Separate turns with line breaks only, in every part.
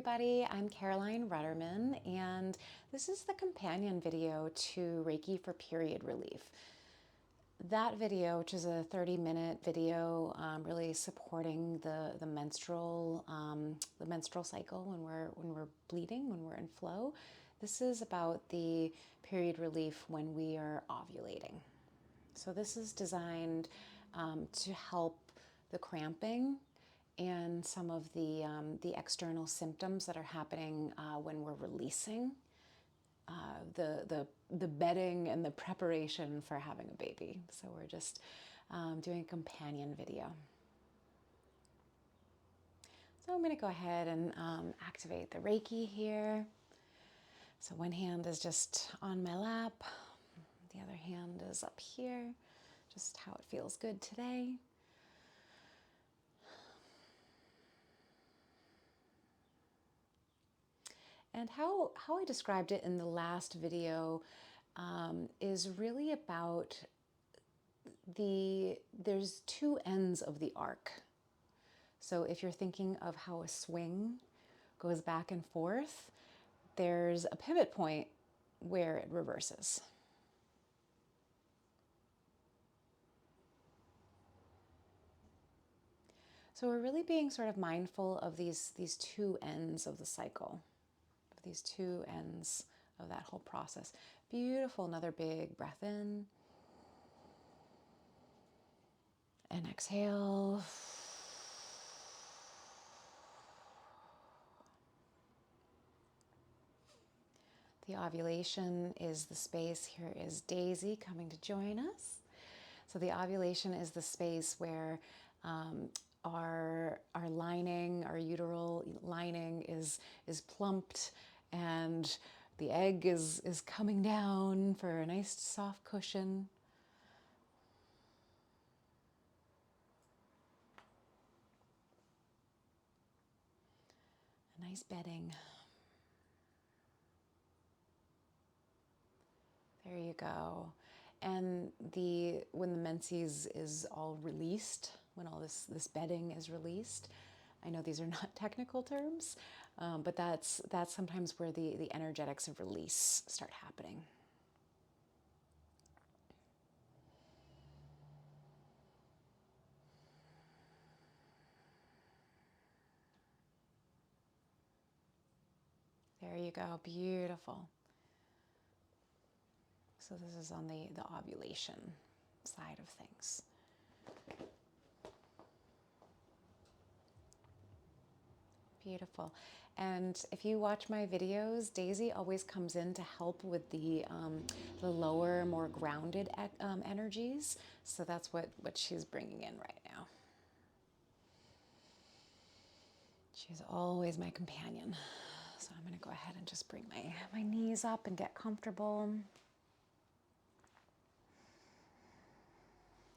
everybody, I'm Caroline Rudderman, and this is the companion video to Reiki for period relief. That video, which is a 30-minute video, really supporting the menstrual cycle when we're bleeding, when we're in flow. This is about the period relief when we are ovulating. So this is designed to help the cramping and some of the external symptoms that are happening when we're releasing the bedding and the preparation for having a baby. So we're just doing a companion video. So I'm going to go ahead and activate the Reiki here. So one hand is just on my lap, the other hand is up here, just how it feels good today. And how I described it in the last video is really about there's two ends of the arc. So if you're thinking of how a swing goes back and forth, there's a pivot point where it reverses. So we're really being sort of mindful of these two ends of the cycle, of these two ends of that whole process. Beautiful. Another big breath in. And exhale. The ovulation is the space. Here is Daisy coming to join us. So the ovulation is the space where our lining, our uteral lining is plumped, and the egg is coming down for a nice soft cushion. A nice bedding. There you go. And when the menses is all released, when all this bedding is released, I know these are not technical terms, but that's sometimes where the energetics of release start happening. There you go. Beautiful. So this is on the ovulation side of things. Beautiful. And if you watch my videos, Daisy always comes in to help with the lower, more grounded energies. So that's what she's bringing in right now. She's always my companion. So I'm going to go ahead and just bring my knees up and get comfortable.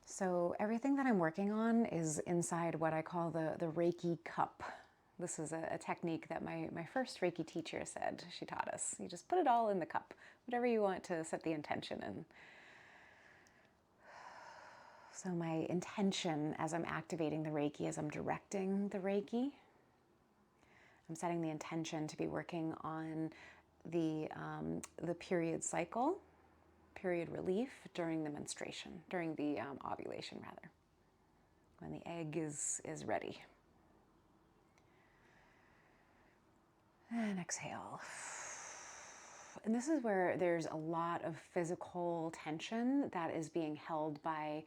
So everything that I'm working on is inside what I call the Reiki cup. This is a technique that my first Reiki teacher said. She taught us. You just put it all in the cup, whatever you want to set the intention in. So my intention as I'm activating the Reiki, as I'm directing the Reiki, I'm setting the intention to be working on the period cycle, period relief during the menstruation, during the ovulation rather, when the egg is ready. And exhale. And this is where there's a lot of physical tension that is being held by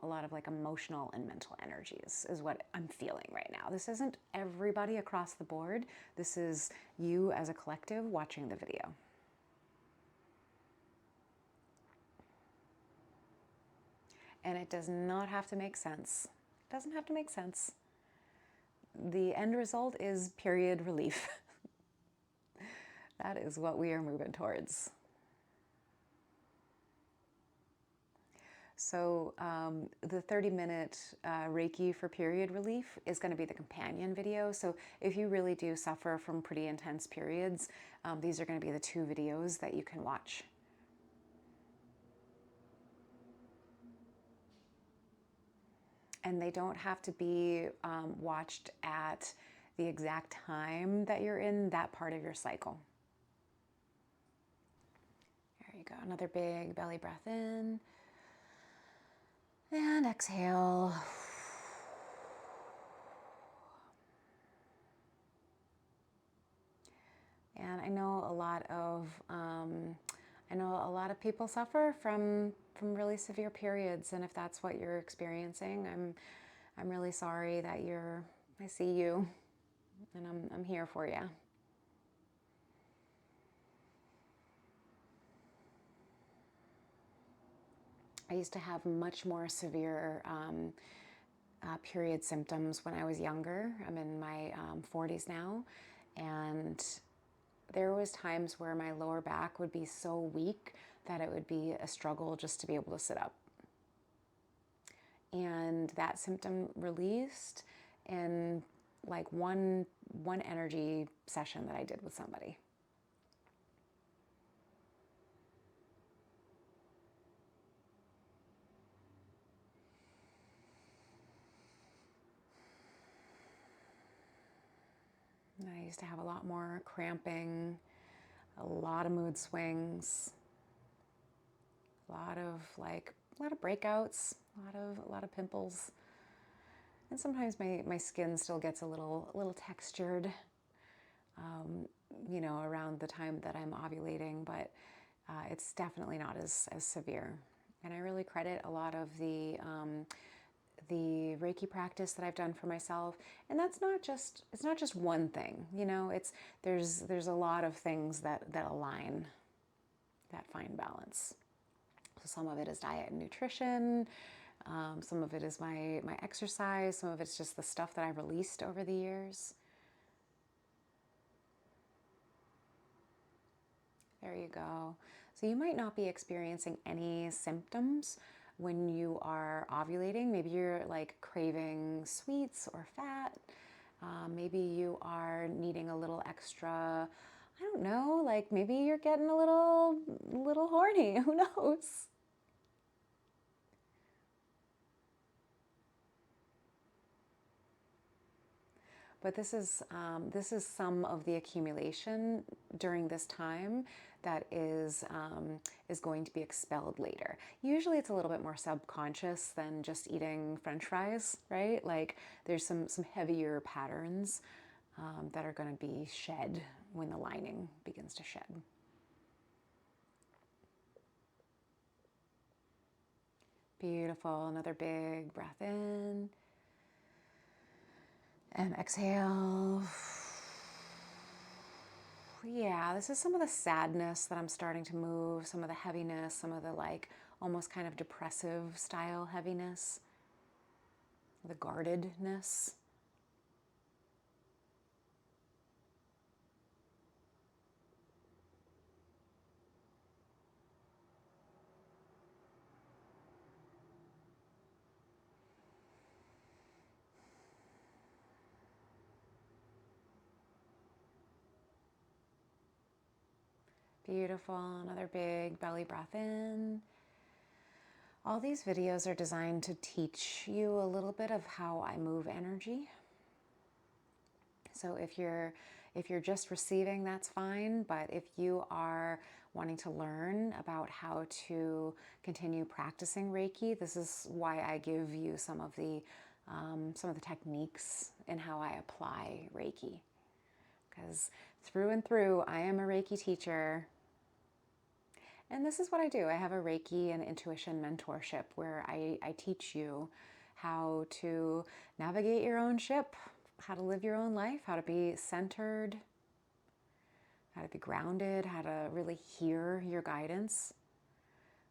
a lot of like emotional and mental energies is what I'm feeling right now. This isn't everybody across the board. This is you as a collective watching the video. And it does not have to make sense. It doesn't have to make sense. The end result is period relief. That is what we are moving towards. So the 30-minute Reiki for period relief is going to be the companion video. So if you really do suffer from pretty intense periods, these are going to be the two videos that you can watch. And they don't have to be watched at the exact time that you're in that part of your cycle. There you go. Another big belly breath in. And exhale. And I know a lot of people suffer from really severe periods, and if that's what you're experiencing, I'm really sorry that I see you, and I'm here for you. I used to have much more severe period symptoms when I was younger. I'm in my 40s now, and there was times where my lower back would be so weak that it would be a struggle just to be able to sit up. And that symptom released in like one energy session that I did with somebody. And I used to have a lot more cramping, a lot of mood swings, a lot of breakouts, a lot of pimples. And sometimes my skin still gets a little textured, around the time that I'm ovulating, but it's definitely not as severe. And I really credit a lot of the Reiki practice that I've done for myself. And it's not just one thing, there's a lot of things that align that fine balance. So some of it is diet and nutrition. Some of it is my exercise. Some of it's just the stuff that I released over the years. There you go. So you might not be experiencing any symptoms when you are ovulating. Maybe you're like craving sweets or fat. Maybe you are needing a little extra, I don't know, like maybe you're getting a little horny. Who knows? But this is some of the accumulation during this time that is going to be expelled later. Usually it's a little bit more subconscious than just eating French fries, right? Like there's some heavier patterns that are going to be shed when the lining begins to shed. Beautiful. Another big breath in. And exhale. Yeah, this is some of the sadness that I'm starting to move, some of the heaviness, some of the like almost kind of depressive style heaviness, the guardedness. Beautiful. Another big belly breath in. All these videos are designed to teach you a little bit of how I move energy. So if you're just receiving, that's fine. But if you are wanting to learn about how to continue practicing Reiki, this is why I give you some of the techniques in how I apply Reiki. Because through and through, I am a Reiki teacher. And this is what I do. I have a Reiki and intuition mentorship where I teach you how to navigate your own ship, how to live your own life, how to be centered, how to be grounded, how to really hear your guidance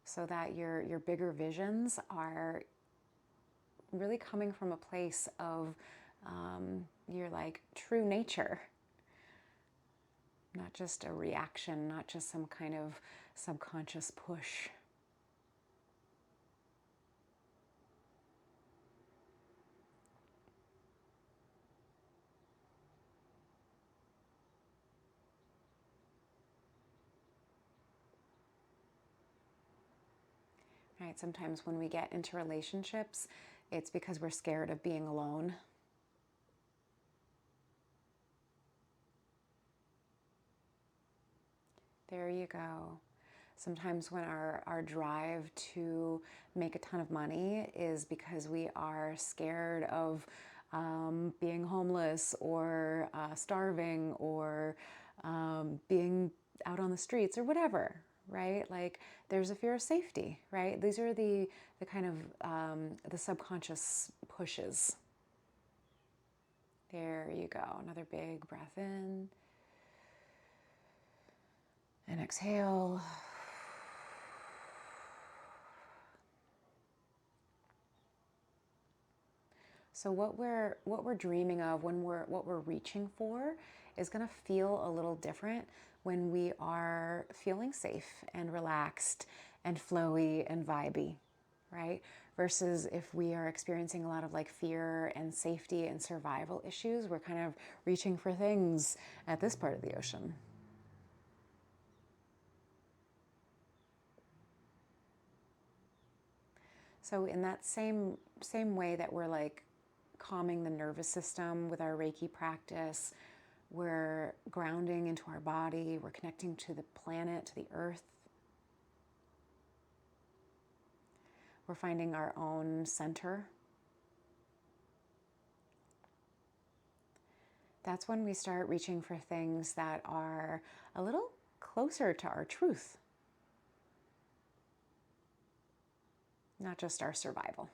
so that your bigger visions are really coming from a place of your like true nature. Not just a reaction, not just some kind of subconscious push. Right? Sometimes when we get into relationships, it's because we're scared of being alone. you go. Sometimes when our drive to make a ton of money is because we are scared of being homeless or starving or being out on the streets or whatever, right? Like there's a fear of safety, right? These are the kind of the subconscious pushes. There you go. Another big breath in and exhale. So what we're dreaming of, what we're reaching for is going to feel a little different when we are feeling safe and relaxed and flowy and vibey, right? Versus if we are experiencing a lot of like fear and safety and survival issues, we're kind of reaching for things at this part of the ocean. So in that same way that we're like calming the nervous system with our Reiki practice, we're grounding into our body, we're connecting to the planet, to the earth. We're finding our own center. That's when we start reaching for things that are a little closer to our truth, not just our survival.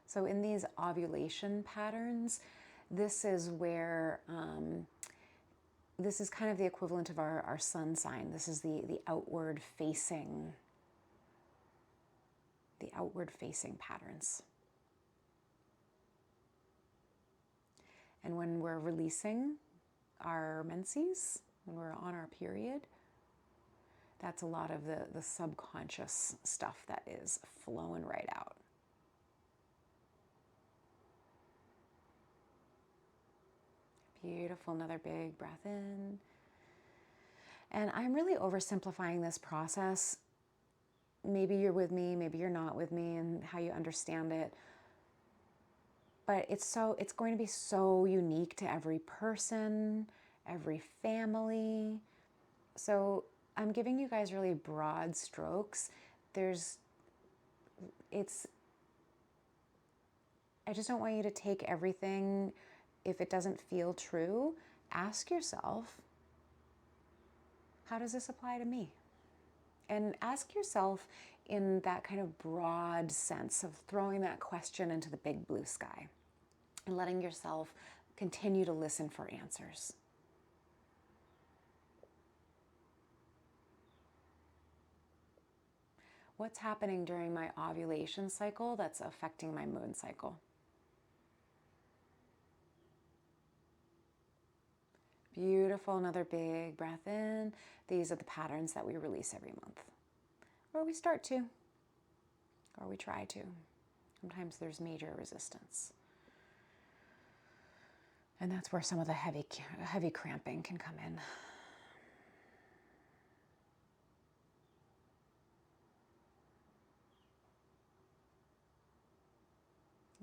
So in these ovulation patterns, this is where, this is kind of the equivalent of our sun sign. This is the outward facing patterns. And when we're releasing our menses, when we're on our period, that's a lot of the subconscious stuff that is flowing right out. Beautiful. Another big breath in. And I'm really oversimplifying this process. Maybe you're with me, maybe you're not with me and how you understand it. But it's going to be so unique to every person, every family. So I'm giving you guys really broad strokes. I just don't want you to take everything. If it doesn't feel true, ask yourself, how does this apply to me? And ask yourself in that kind of broad sense of throwing that question into the big blue sky and letting yourself continue to listen for answers. What's happening during my ovulation cycle that's affecting my moon cycle? Beautiful. Another big breath in. These are the patterns that we release every month. Or we start to, or we try to. Sometimes there's major resistance. And that's where some of the heavy cramping can come in.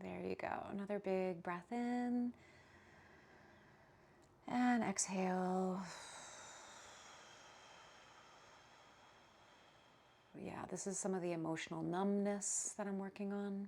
There you go. Another big breath in. And exhale. Yeah, this is some of the emotional numbness that I'm working on.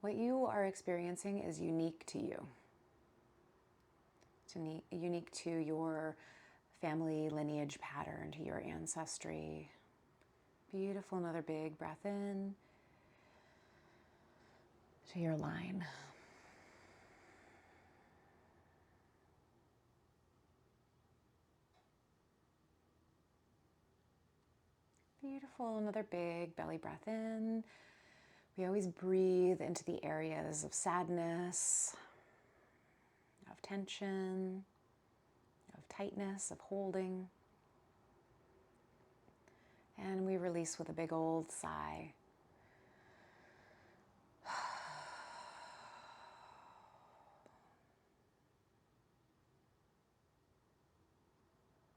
What you are experiencing is unique to you. It's unique to your family lineage pattern, to your ancestry. Beautiful. Another big breath in to your line. Beautiful. Another big belly breath in. We always breathe into the areas of sadness, of tension, of tightness, of holding. And we release with a big old sigh.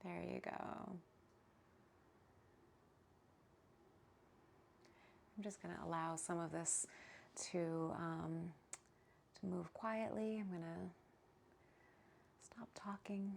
There you go. I'm just going to allow some of this to move quietly. I'm going to stop talking.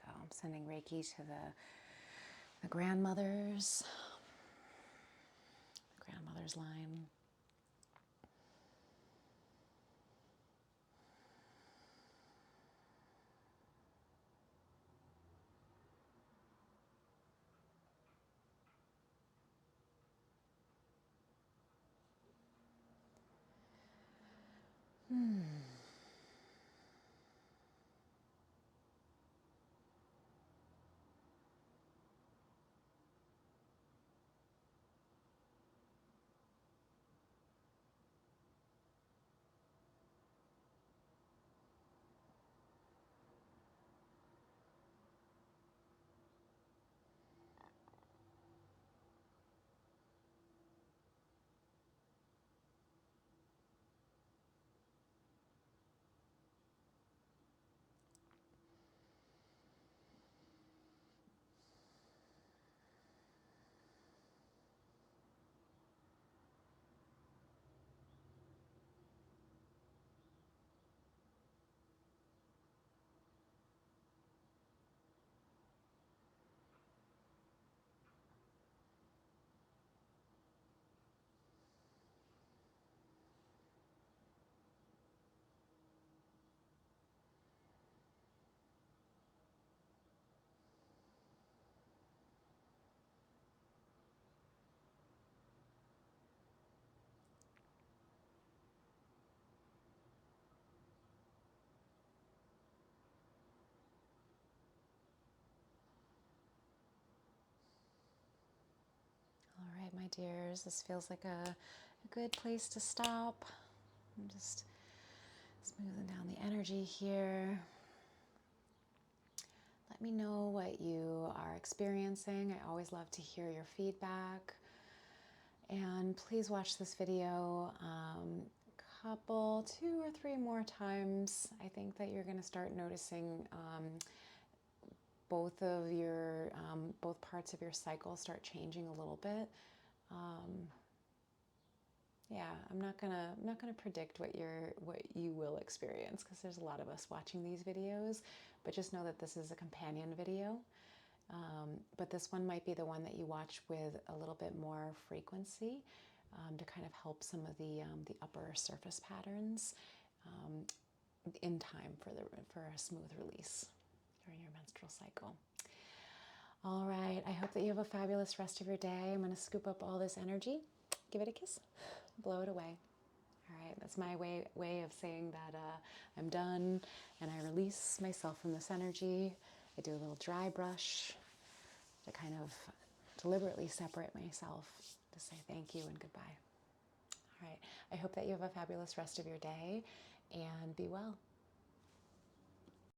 Go. I'm sending Reiki to the grandmother's line. All right, my dears, this feels like a good place to stop. I'm just smoothing down the energy here. Let me know what you are experiencing. I always love to hear your feedback. And please watch this video two or three more times. I think that you're going to start noticing both parts of your cycle start changing a little bit. Yeah, I'm not gonna predict what you will experience, because there's a lot of us watching these videos, but just know that this is a companion video. But this one might be the one that you watch with a little bit more frequency, to kind of help some of the upper surface patterns in time for a smooth release during your menstrual cycle. All right, I hope that you have a fabulous rest of your day. I'm going to scoop up all this energy, give it a kiss, blow it away. All right, that's my way of saying that I'm done and I release myself from this energy. I do a little dry brush to kind of deliberately separate myself, to say thank you and goodbye. All right, I hope that you have a fabulous rest of your day, and be well.